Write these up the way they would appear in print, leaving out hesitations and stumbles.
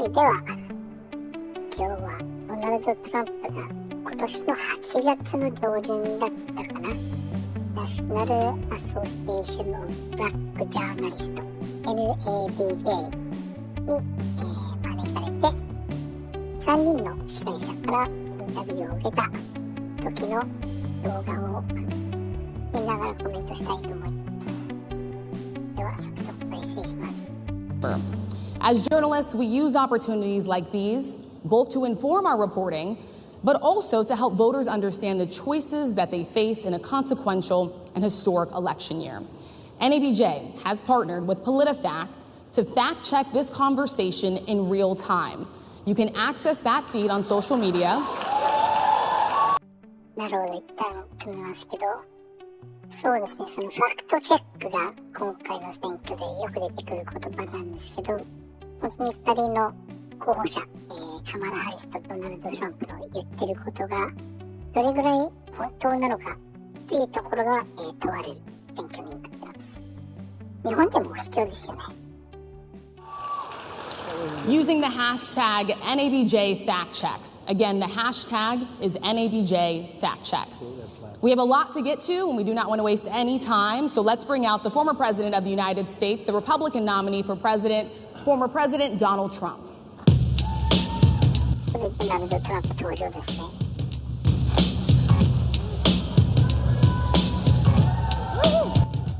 では、今日はドナルド・トランプが今年の8月の上旬だったかな、ナショナル・アソシエーション・オブ・ブラック・ジャーナリスト Nabj に、招かれて3人の司会者からインタビューを受けた時の動画を見ながらコメントしたいと思います。では早速ご失礼します。As journalists, we use opportunities like these both to inform our reporting, but also to help voters understand the choices that they face in a consequential and historic election year. Nabj has partnered with PolitiFact to fact-check this conversation in real time. You can access that feed on social media. なるほど、一旦止めますけど、そうですね、そのファクトチェックが今回の選挙でよく出てくる言葉なんですけど、本当に2人の候補者、カマラ・ハリスとドナルド・トランプの言ってることがどれぐらい本当なのかというところが、問われる選挙になっています。日本でも必要ですよね。Using the hashtag NABJFactCheck. Again, the hashtag is NABJFactCheck. We have a lot to get to, and we do not want to waste any time, so let's bring out the former President of the United States, the Republican nominee for President, former President Donald Trump. ドナルド・トランプ登場ですね。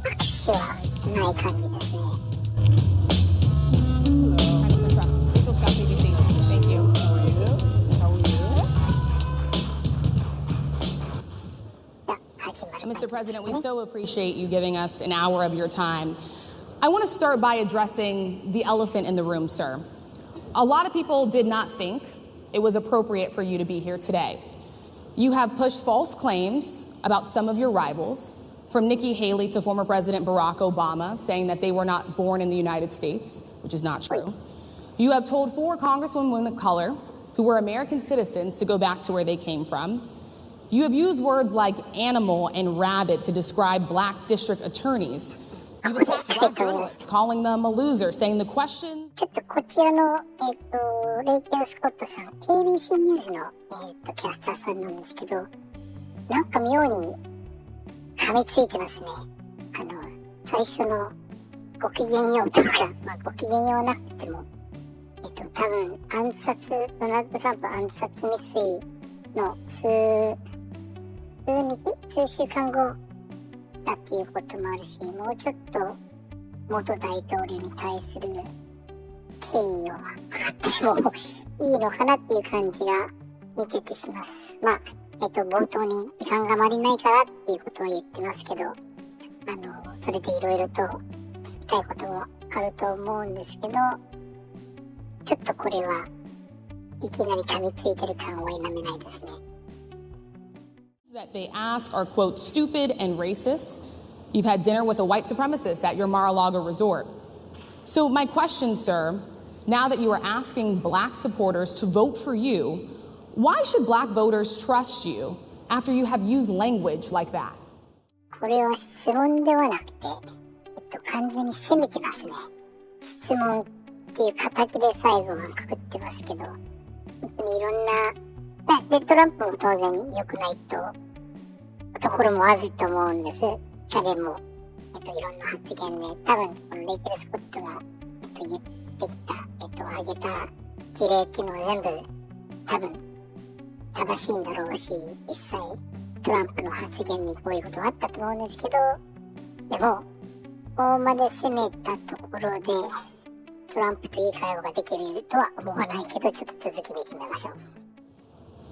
握手はない感じですね。Mr. President, we so appreciate you giving us an hour of your time. I want to start by addressing the elephant in the room, sir. A lot of people did not think it was appropriate for you to be here today. You have pushed false claims about some of your rivals, from Nikki Haley to former President Barack Obama, saying that they were not born in the United States, which is not true. You have told 4 congresswomen of color who were American citizens to go back to where they came from. You have used words like animal and rabid to describe black district attorneys. You've attacked black journalists, calling them a loser, saying the question... ちょっとこちらの、レイチェル・スコットさん、ABC ニュースの、キャスターさんなんですけど、なんか妙に噛みついてますね。最初のごきげんようとか、ごきげんようなくても、多分ドナルド・トランプ暗殺未遂の数週間後だっていうこともあるし、もうちょっと元大統領に対する敬意を測ってもいいのかなっていう感じが見ててします。冒頭に時間があまりないからっていうことを言ってますけど、それでいろいろと聞きたいこともあると思うんですけど、ちょっとこれはいきなり噛みついてる感は否めないですね。That they ask are, quote, stupid and racist. You've had dinner with a white supremacist at your Mar-a-Lago resort. So my question, sir, now that you are asking black supporters to vote for you, why should black voters trust you after you have used language like that? これは質問ではなくて、完全に責めてますね。質問っていう形で最後はくくってますけど、本当にいろんな、でトランプも当然良くないところもあると思うんです。彼も、いろんな発言で、多分このレイチェル・スコットが、言ってきた、挙げた事例っていうのは全部多分正しいんだろうし、一切トランプの発言にこういうことはあったと思うんですけど、でも大まで攻めたところでトランプといい会話ができるとは思わないけど、ちょっと続き見てみましょう。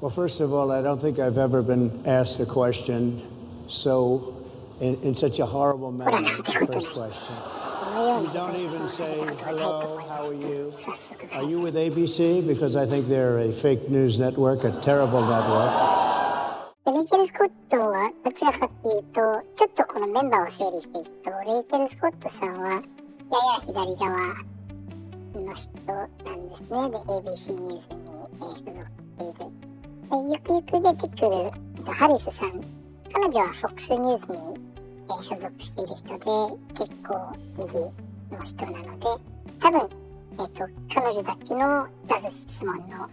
Well, first of all, I don't think I've ever been asked a question in such a horrible manner. The first question. You don't even say, hello, how are you? Are you with ABC? Because I think they're a fake news network, a terrible network. レイチェル・スコットはどちらかっていうと、ちょっとこのメンバーを整理していくと、レイチェル・スコットさんはやや左側の人なんですね。で、ABC ニュースに所属している。ゆくゆく出てくるハリスさん、彼女は FOX ニュースに所属している人で、結構右の人なので、多分彼女たちの出す質問の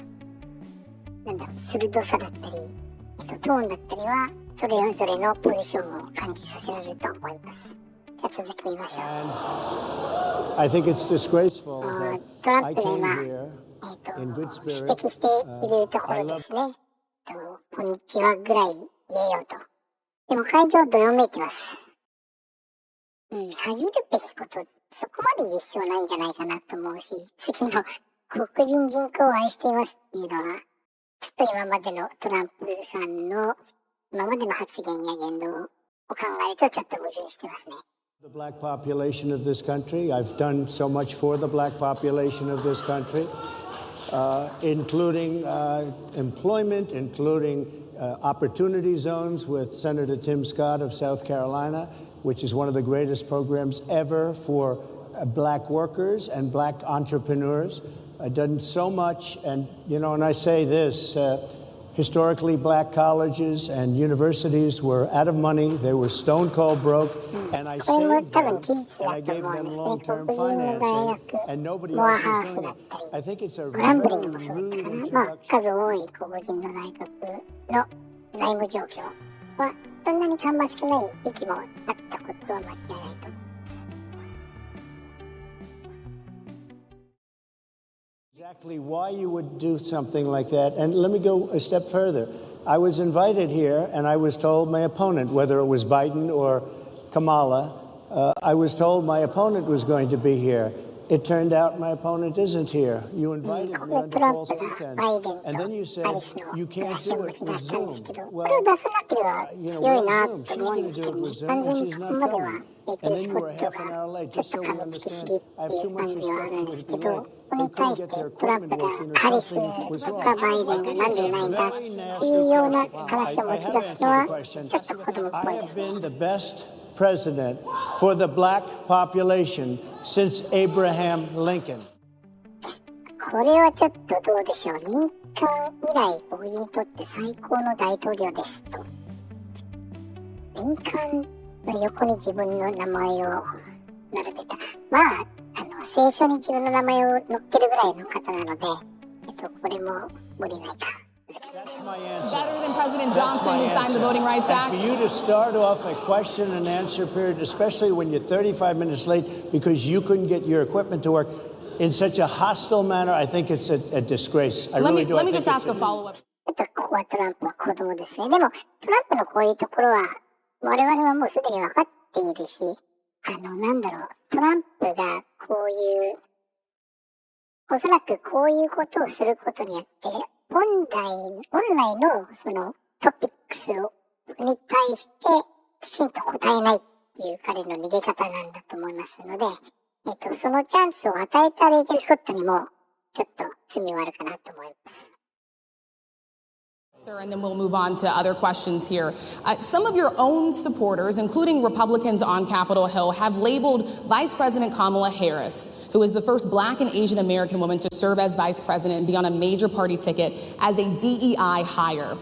鋭さだったり、トーンだったりはそれぞれのポジションを感じさせられると思います。じゃあ続き見ましょう。I think it's disgraceful that トラン I プが came 今、 here in good 指 spirit. 摘しているところですね。こんにちはぐらい言えよと。でも会場どよめいてます。恥じるべきこと、そこまで言う必要ないんじゃないかなと思うし、次の黒人人口を愛していますっていうのは、ちょっと今までのトランプさんの今までの発言や言動を考えるとちょっと矛盾してますね。The black population of this country. I've done so much for the black population of this country, including employment, including opportunity zones with Senator Tim Scott of South Carolina, which is one of the greatest programs ever for black workers and black entrepreneurs. I've done so much, and and I say this, historically black colleges and universities were out of money, they were stone cold broke, and I saved them, and I gave them long-term financing, and nobody else is doing it. I think it's a very rude introduction. 数多い黒人の大学の財務状況はそんなに芳しくない域もあったことは間違いないと思います。Exactly why you would do something like that. And let me go a step further. I was invited here, and I was told my opponent, whether it was Biden or Kamala, I was told my opponent was going to be here. It turned out my opponent isn't here. You invited me under false pretense. And then you said you can't do it with Zoom. Well, 強いなと思うんですけどね、完全にここまではレイチェル・スコットがちょっと噛みつきすぎっていう感じはあるんですけど、これに対してトランプがハリスとかバイデンがなんでいないんだっていうような話を持ち出すのはちょっと子供っぽいですね。President for the black population since Abraham Lincoln. これはちょっとどうでしょう。リンカーン以来僕にとって最高の大統領ですと。リンカーンの横に自分の名前を並べた。聖書に自分の名前を載っけるぐらいの方なので、これも無理ないか。That's my answer. Better than President Johnson, who signed the Voting Rights Act. And for you to start off a question and answer period, especially when you're 35 minutes late because you couldn't get your equipment to work in such a hostile manner, I think it's a disgrace. I really do. Let me just ask a follow-up. ここはトランプは子供ですね。でもトランプのこういうところは我々はもうすでに分かっているし、トランプがこういうおそらくこういうことをすることによって本来のそのトピックスに対してきちんと答えないっていう彼の逃げ方なんだと思いますので、そのチャンスを与えたレイチェル・スコットにもちょっと罪はあるかなと思います。Sir, and then we'll move on to other questions here. Some of your own supporters, including Republicans on Capitol Hill, have labeled Vice President Kamala Harris, who is the first Black and Asian American woman to serve as vice president and be on a major party ticket, as a DEI hire.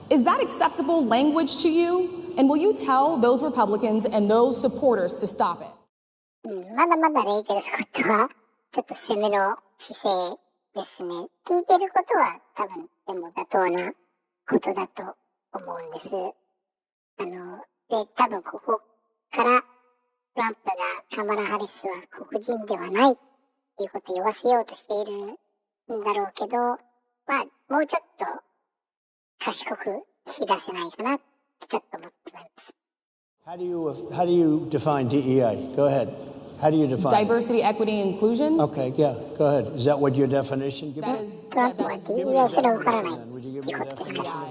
Is that acceptable language to you? And will you tell those Republicans and those supporters to stop it? まだまだレイチェル・スコットはちょっと攻めの姿勢ですね。聞いてることは多分でも妥当なことだと思うんです。で、多分ここからトランプがカマラ・ハリスは黒人ではないっていうことを言わせようとしているんだろうけど、もうちょっと賢く聞き出せないかなってちょっと思ってしまいます。How do you define DEI? Go ahead. How do you define Diversity, equity, inclusion? Okay, yeah, go ahead. Is that what your definition? トランプは DEI すらわからないっていうことですから。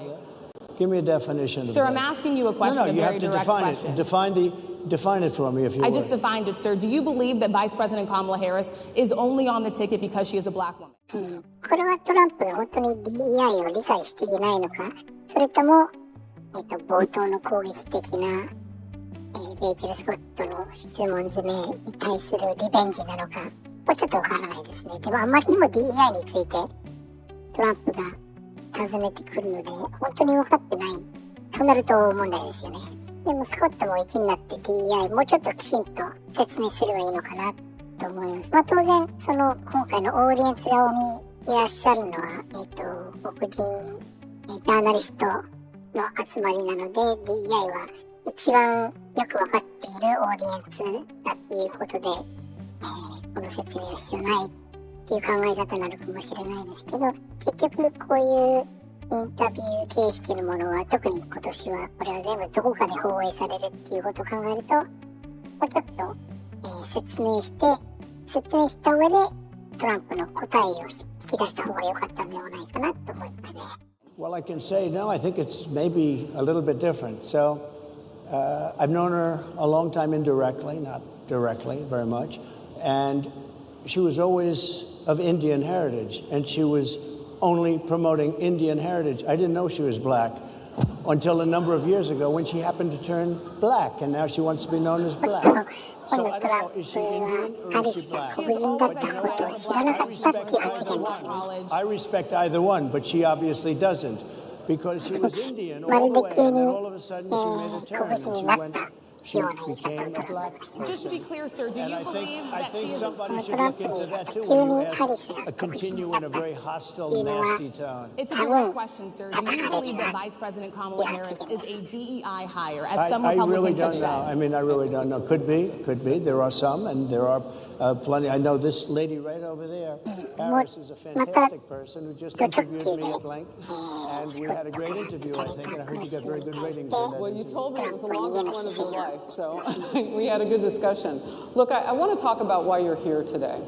Give me a definition of Sir, that. I'm asking you a question, No, a you very have to direct question. Define it for me if you I would. just defined it, sir. Do you believe that Vice President Kamala Harris is only on the ticket because she is a black woman? これはトランプが本当に DEI を理解していないのか、それとも、冒頭の攻撃的な、レイチェル・スコットの質問攻めに対するリベンジなのかはちょっとわからないですね。でもあんまりにも DEI についてトランプが尋ねてくるので本当に分かってないとなると問題ですよね。でもスコットも1になって DEI もうちょっときちんと説明すればいいのかなっと思います。当然今回のオーディエンス側にいらっしゃるのは、黒人ジャーナリストの集まりなので DEI は一番よく分かっているオーディエンスだっていうことで、この説明は必要ないっていう考え方なのかもしれないですけど、結局こういうインタビュー形式のものは特に今年はこれは全部どこかで放映されるっていうことを考えると、もうちょっと、説明した上でトランプの答えを引き出した方が良かったんではないかなと思いますね。Well, I can say no. I think it's maybe a little bit different. So I've known her a long time indirectly, not directly very much, and she was always of Indian heritage, and she was only promoting Indian heritage. I didn't know she was black until a number of years ago when she happened to turn black, and now she wants to be known as black. So I don't know, is she Indian or is she black? I respect either one, but she obviously doesn't, because she was Indian all the way, and then all of a sudden she made a turn and she became a black person. Just to be clear, sir, do you believe that she is somebody should look into that too when you ask continue in a very hostile, nasty tone. It's a direct question, sir. Do you believe that Vice President Kamala Harris is a DEI hire, as some Republicans have said? I mean, I really don't know. Could be. There are some, and there are plenty. I know this lady right over there. Harris is a fantastic person who just interviewed me at length, and we had a great interview, I think, and I heard you got very good ratings on that. Well, you told me it was the longest one of your life, so we had a good discussion. Look, I want to talk about why you're here today.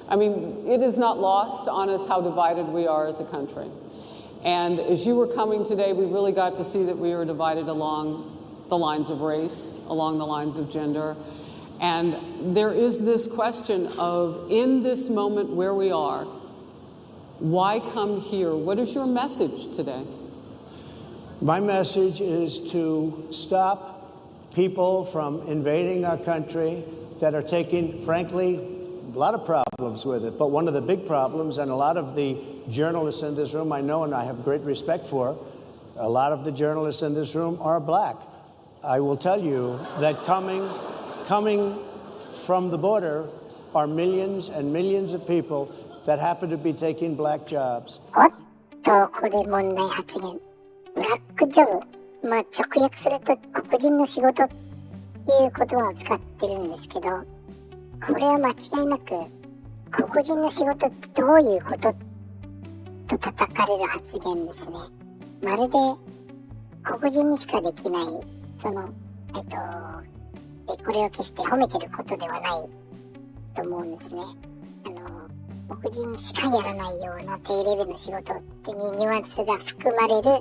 I mean, it is not lost on us how divided we are as a country. And as you were coming today, we really got to see that we are divided along the lines of race, along the lines of gender. And there is this question of, in this moment where we are, why come here? What is your message today? My message is to stop people from invading our country that are taking, frankly, a lot of problems with it. But one of the big problems, and a lot of the journalists in this room I know and I have great respect for, a lot of the journalists in this room are black. I will tell you that coming from the border are millions and millions of people that happen to be taking black jobs. ここで問題発言。ブラックジョブ。直訳すると黒人の仕事っていう言葉を使ってるんですけど、これは間違いなく黒人の仕事ってどういうことと叩かれる発言ですね。まるで黒人にしかできないこれを決して褒めてることではないと思うんですね。黒人しかやらないような低レベルの仕事っていうニュアンスが含まれる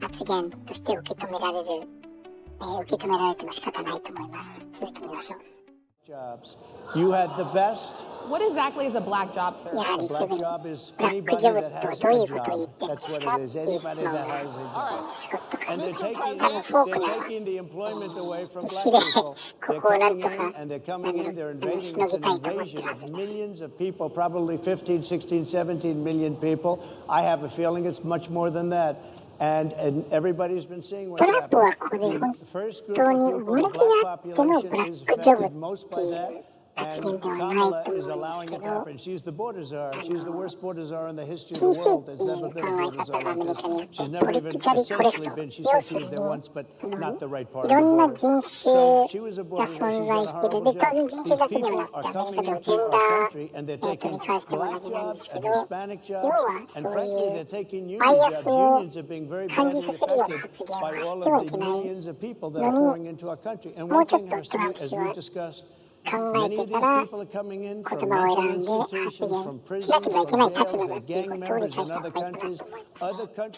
発言として受け止められても仕方ないと思います。続き見ましょう。You had the best. What exactly is a black job, sir? やはりすぐにブラックジョブとはどういうことを言ってるんですかっていう質問がスコットから多分フォークナー必死でここをなんとかしのぎたいと思ってるはずです。Millions of people, probably 15, 16, 17 million people. I have a feeling it's much more than that. And everybody's been seeing what's happening. トランプはここで本当に生まれてなってのブラックジョブっていう発言ではないと思うんですけど、PC っていう考え方がアメリカにあって、ポリティカリコレクト、要するにいろんな人種が存在している。で、当然人種だけではなくて、アメリカではジェンダーに関しても同じなんですけど、要はそういうバイアスを感じさせるような発言をしてはいけないのに、もうちょっとトランプ氏は考えてから言葉を選んで発言しなければいけない立場だっていうことを理解した方がいいかなと思います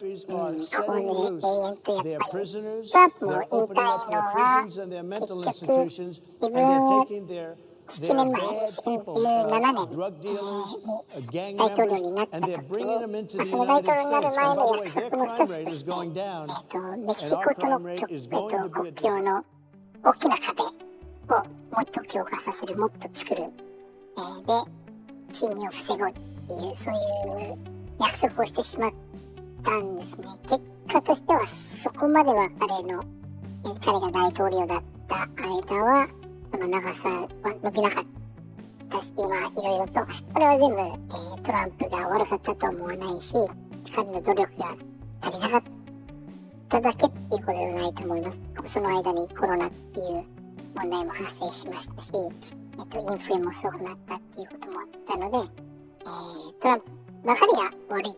ね。ここで永遠とやっぱりトランプも言いたいのは結局自分7年前、2017年に大統領になった時に、その大統領になる前の約束の一つとして、メキシコとの国境の大きな壁をもっと強化させる、もっと作る、で侵入を防ごうっていうそういう約束をしてしまったんですね。結果としてはそこまでは彼が大統領だった間はその長さは伸びなかったし、今いろいろとこれは全部、トランプが悪かったとは思わないし、彼の努力が足りなかっただけっていうことではないと思います。その間にコロナっていう問題も発生しましたし、インフレもすごくなったっていうこともあったので、トランプばかりが悪いっ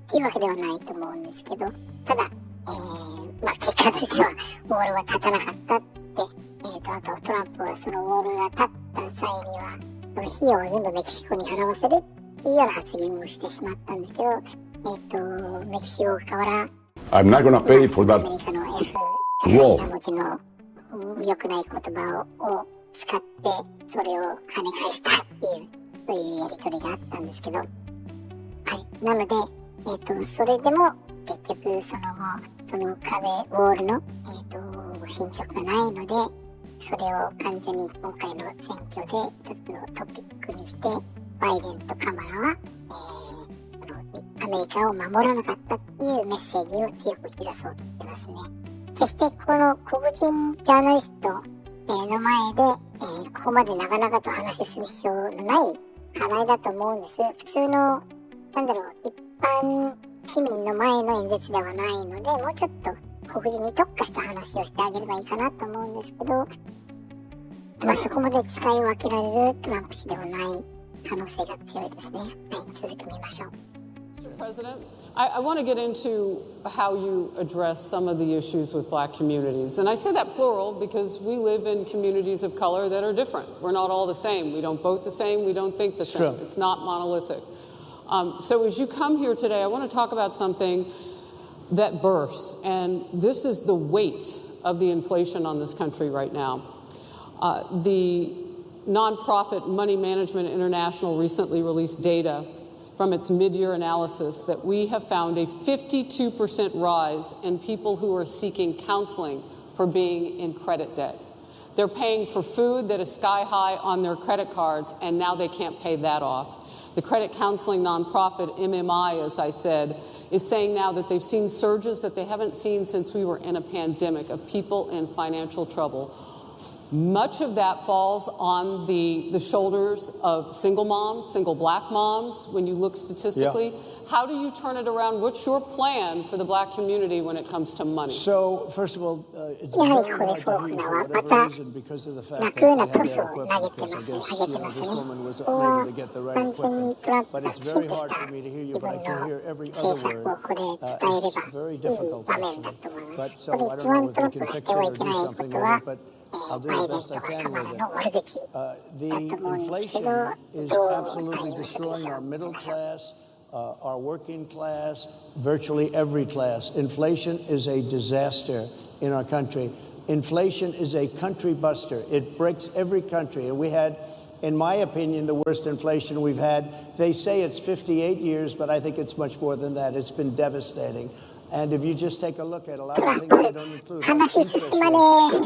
ていうわけではないと思うんですけど、ただ、結果としてはウォールは立たなかったって、あとトランプはそのウォールが立った際にはその費用を全部メキシコに払わせるっていうような発言をしてしまったんだけど、メキシコから I'm not gonna pay for that アメリカの F 頭文字の良くない言葉を使ってそれを跳ね返したっていうそういうやり取りがあったんですけど、はい、なので、それでも結局その後その壁ウォールの、進捗がないので、それを完全に今回の選挙で一つのトピックにしてバイデンとカマラは、アメリカを守らなかったっていうメッセージを強く打ち出そうと言ってますね。決してこの黒人ジャーナリストの前で、ここまで長々と話をする必要のない課題だと思うんです。普通の一般市民の前の演説ではないので、もうちょっと黒人に特化した話をしてあげればいいかなと思うんですけど、そこまで使い分けられるトランプ氏ではない可能性が強いですね。はい、続き見ましょう。Mr. President, I want to get into how you address some of the issues with black communities. And I say that plural because we live in communities of color that are different. We're not all the same. We don't vote the same. We don't think the same. Sure. It's not monolithic. So as you come here today, I want to talk about something that bursts, and this is the weight of the inflation on this country right now. The nonprofit Money Management International recently released data from its mid-year analysis that we have found a 52% rise in people who are seeking counseling for being in credit debt. They're paying for food that is sky high on their credit cards, and now they can't pay that off. The credit counseling nonprofit MMI, as I said, is saying now that they've seen surges that they haven't seen since we were in a pandemic of people in financial trouble. Much of that falls on the shoulders of single moms, single black moms, when you look statistically. Yeah. How do you turn it around? What's your plan for the black community when it comes to money? So, first of all, it's very hard to hear for whatever reason because of the fact that they have that equipment, because I guess, this woman was unable to get the right equipment. But it's very hard for me to hear you, but I can hear every other word. It's very difficult, actually. But so I don't know if we can fix it or do something with it, but I'll do the best I can with it. The inflation is absolutely destroying our middle class, our working class, virtually every class. Inflation is a disaster in our country. Inflation is a country buster. It breaks every country. And we had, in my opinion, the worst inflation we've had. They say it's 58 years, but I think it's much more than that. It's been devastating. And if you just take a look at a lot of things they don't include,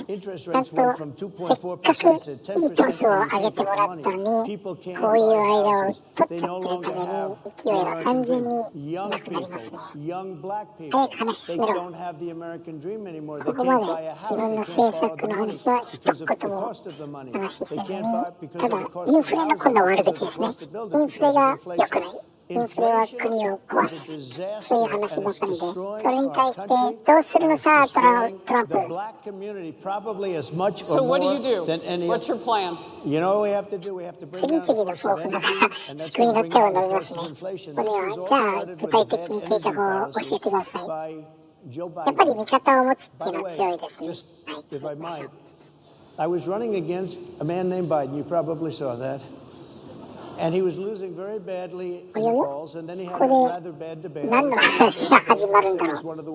interest rates went from 2.4% to 10% people can't buy houses. They no longer have young black people. They don't have the American dream anymore. They can't buy a house. They can't borrow the money because of the cost of the money. They can't buy it because of the cost of the housing. インフレは国を壊す、そういう話ばかりで、それに対してどうするのさ、トランプ。So what do you do? What's your plan? 次々のフォークの救いの手を伸びますね。これはじゃあ具体的に計画を教えてください。やっぱり味方を持つっていうのは強いですね。はい、続きましょう。I was running against a man named Biden. You probably saw that. And he was losing very badly in the polls, and then he had a rather bad debate. It was one of the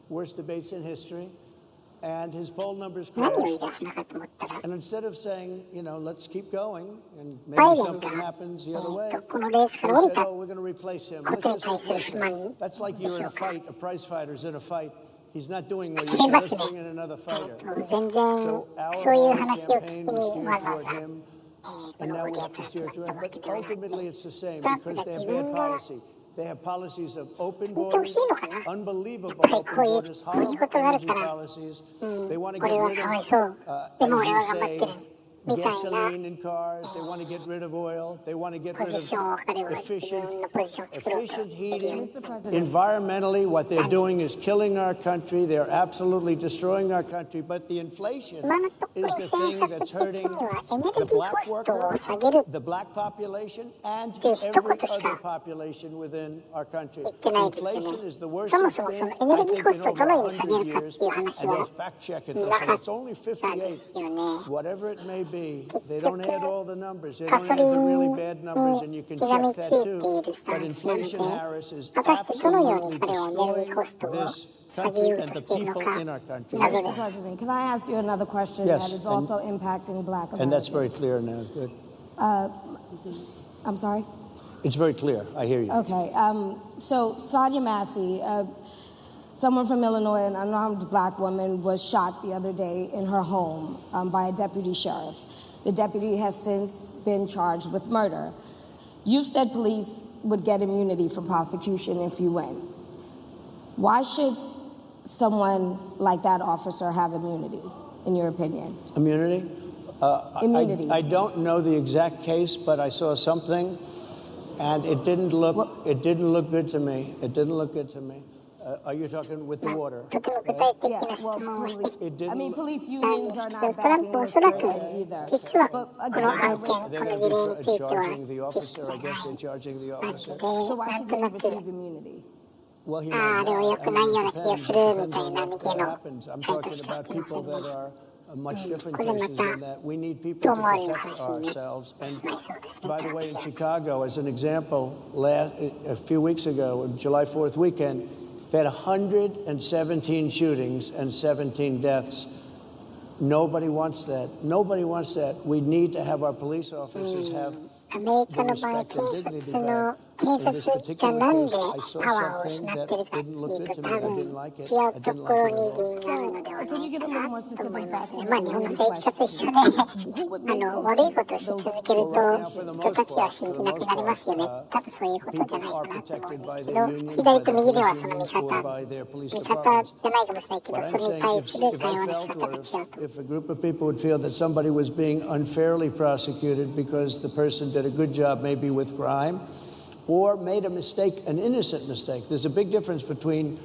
worst debates in history. And his poll numbers crashed. And instead of saying, let's keep going, and maybe something happens the other way, he said, oh, we're going to replace him. That's like you're in a fight, a prize fighter's in a fight. He's not doing what you let's bring in another fighter. So our campaign was steered toward him. And now we have to steer to it. But ultimately, it's the same because they have bad policy. They have policies of open borders, unbelievable open borders, horrible energy policies. They want to get rid of, みたいな gasoline in cars. They want to get rid of oil. They want to get ポ rid ジションを of 彼は自分のポジションを作ろうと efficient しているように heating. Environmentally, what they're doing is killing our country. They're absolutely destroying our country. But the inflation 今のところ is the 政 thing 策 that's 的 hurting にはエネル the ギー black コストを worker, 下げる the black population, and っていう一 every 言し other か population within our country. 言ってないですよね。 Inflation is the worst そも it's そもその been, エネ I ルギー think, コ in ストを over どのように下げ 100るかって years. いう話 And は they'll fact check it. な They'll か say っ it's only たで 58. すよね。 Whatever it may be, 結 they don't add 局 all the numbers. They ガ don't ソ add リ the ン really に bad numbers, and you can 気が check めつ that いて too. いるスタ But ンスなので inflation, Harris, is 果たしてどのように absolutely 彼はエネルギーコ destroying ストを this 下げ country よう and と the しているの people か in our country. 謎で Mr. す。 President, can I ask you another question Yes, that is and- also impacting Black And that's Americans? very clear now. Good. I'm sorry? It's very clear. I hear you. Okay. So Sadia Massey, someone from Illinois, an unarmed black woman, was shot the other day in her home by a deputy sheriff. The deputy has since been charged with murder. You've said police would get immunity from prosecution if you win. Why should someone like that officer have immunity, in your opinion? Immunity? Immunity. I don't know the exact case, but I saw something, and it didn't look good to me. It didn't look good to me. Are you talking with the water? とても具体的 Yeah, な質 well, 問をしてき It didn't I mean, look- police たん unions です are け not ど、トラン backing プお this そらく person either. 実は But この again, 案件、こ They're の going 事例 to に be ついては charging the 知識 officer. が I な guess they're い charging the 感じ officer. で、 So な why ん should と they なく receive immunity? Well, he あ might れは not. 良く I ない mean, よう it な気が depends. す It るみ depends たい on な what 逃げの happens. I'm 回答 talking しかし about てませ people ん that が。 are much different これま cases た than that. We need people 遠 to 回りの protect 話になって ourselves. しまいそうですね。 By ト the ランプ way, 氏 in は Chicago, as an example, a few weeks ago, July 4th weekend, they had 117 shootings and 17 deaths. Nobody wants that. Nobody wants that. We need to have our police officers have アメリカの場合、警察の警察がなんでパワーを失ってるかっていうと、多分違うところに原因があるのではないかなと思いますね。まあ日本の政治家と一緒で悪いことをし続けると人たちは信じなくなりますよね。多分そういうことじゃないかなと思うんですけど、左と右ではその見方じゃないかもしれないけど、それに対する対応の仕方が違うと。If a group of people would feel that somebody was being unfairly prosecuted because the person did a good job maybe with crime or made a mistake, an innocent mistake. There's a big difference between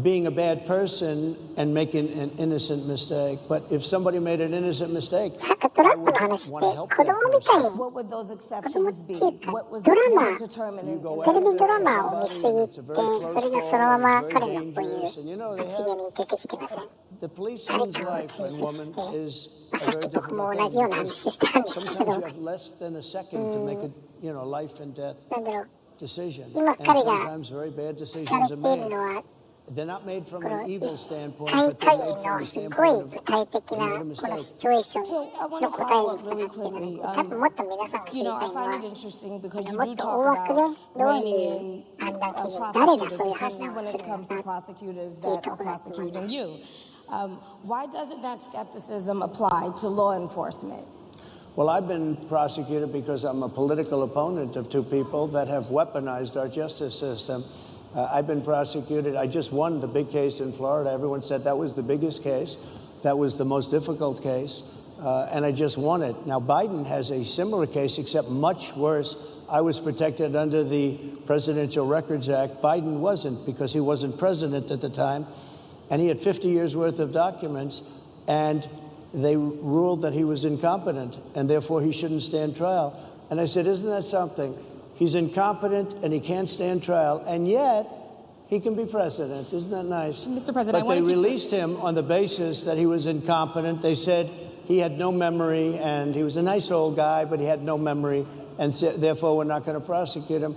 being a bad person and making an innocent mistake. But if somebody made an innocent mistake, なんかトランプの話って子供みたいに What would those 子供っ exceptions て be? いうか What was ドラマ more determinant? テレビドラマを見すぎてそれがそのまま彼のこういう発言に出てきてません。 the police 誰 seems かを like 追 when 跡 woman して is さ a っ very き僕も difficult 同じような thing. 話をしたんですけ Sometimes ど you have less than a second to make a life and death なんだろう decision. 今 And 彼が sometimes very bad 聞 decisions かれ are ている made. のは They're not made from この an evil standpoint, 会 but 会 they're 議 made from の the すごい standpoint 具 of 体的な made a この mistake. シチュエーション So I want の to 答え follow にし up かな really っていない。 quickly. 多分もっと皆さんが知 You り know, た I いのは find it interesting because you もっ do と talk 大枠で about どう reining いう in 判断基準、誰が prosecutors, そういう判 especially 断を when す it るの comes to か。 prosecutors that are prosecuting you. Why doesn't that skepticism apply to law enforcement? Well, I've been prosecuted because I'm a political opponent of two people that have weaponized our justice system. I've been prosecuted. I just won the big case in Florida. Everyone said that was the biggest case. That was the most difficult case. And I just won it. Now, Biden has a similar case, except much worse. I was protected under the Presidential Records Act. Biden wasn't because he wasn't president at the time. And he had 50 years worth of documents. And they ruled that he was incompetent and therefore he shouldn't stand trial. And I said, isn't that something? He's incompetent and he can't stand trial, and yet he can be president. Isn't that nice? Mr. President, I but want they to keep released him on the basis that he was incompetent. They said he had no memory and he was a nice old guy, but he had no memory, and therefore we're not going to prosecute him.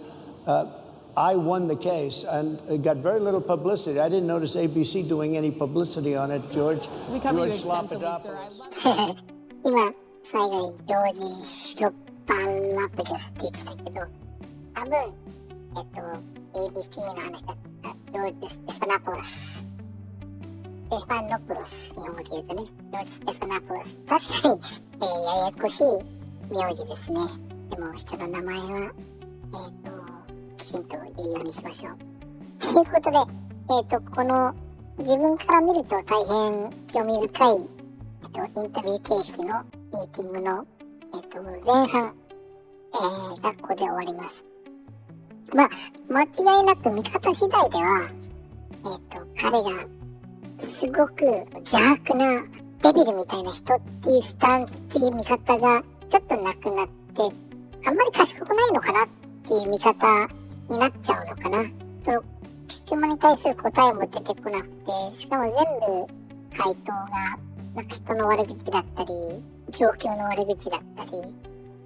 I won the case, and it got very little publicity. I didn't notice ABC doing any publicity on it, George. We covered you George extensively, sir. Slopadopoulous. 今最後にジョージ・シュロッパンラップですって言ってたけど、多分ABC の話だったジョージ・ステファナポロス。ステファノプロス、日本語で言うとね、ジョージ・ステファナポロス。確かに、ややこしい名字ですね。でも人の名前は、きちんと言うようにしましょう。ということで、この自分から見ると大変興味深いインタビュー形式のミーティングの、前半、がここで終わります。まあ、間違いなく見方次第では、彼がすごく邪悪なデビルみたいな人っていうスタンスっていう見方がちょっとなくなって、あんまり賢くないのかなっていう見方になっちゃうのかな。その質問に対する答えも出てこなくて、しかも全部回答がなんか人の悪口だったり、状況の悪口だったり、し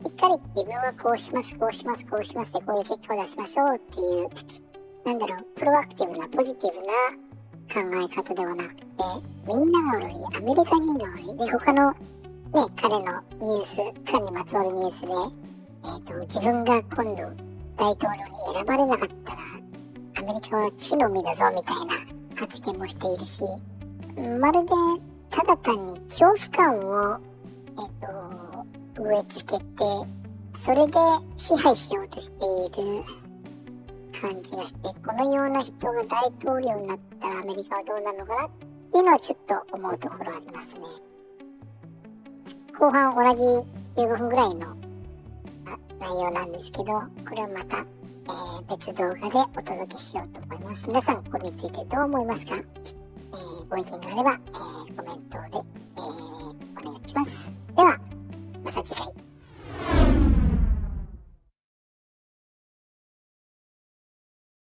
っかり自分はこうします、こうします、こうしますでこういう結果を出しましょうっていう、プロアクティブな、ポジティブな考え方ではなくて、みんなが悪い、アメリカ人が悪い、で、他のね、彼のニュース、彼にまつわるニュースで、自分が今度大統領に選ばれなかったら、アメリカは地の海だぞみたいな発言もしているし、まるでただ単に恐怖感を、植え付けて、それで支配しようとしている感じがして、このような人が大統領になったらアメリカはどうなるのかなっていうのはちょっと思うところありますね。後半同じ15分ぐらいの内容なんですけど、これはまた、別動画でお届けしようと思います。皆さんこれについてどう思いますか？ご意見があれば、コメントで、お願いします。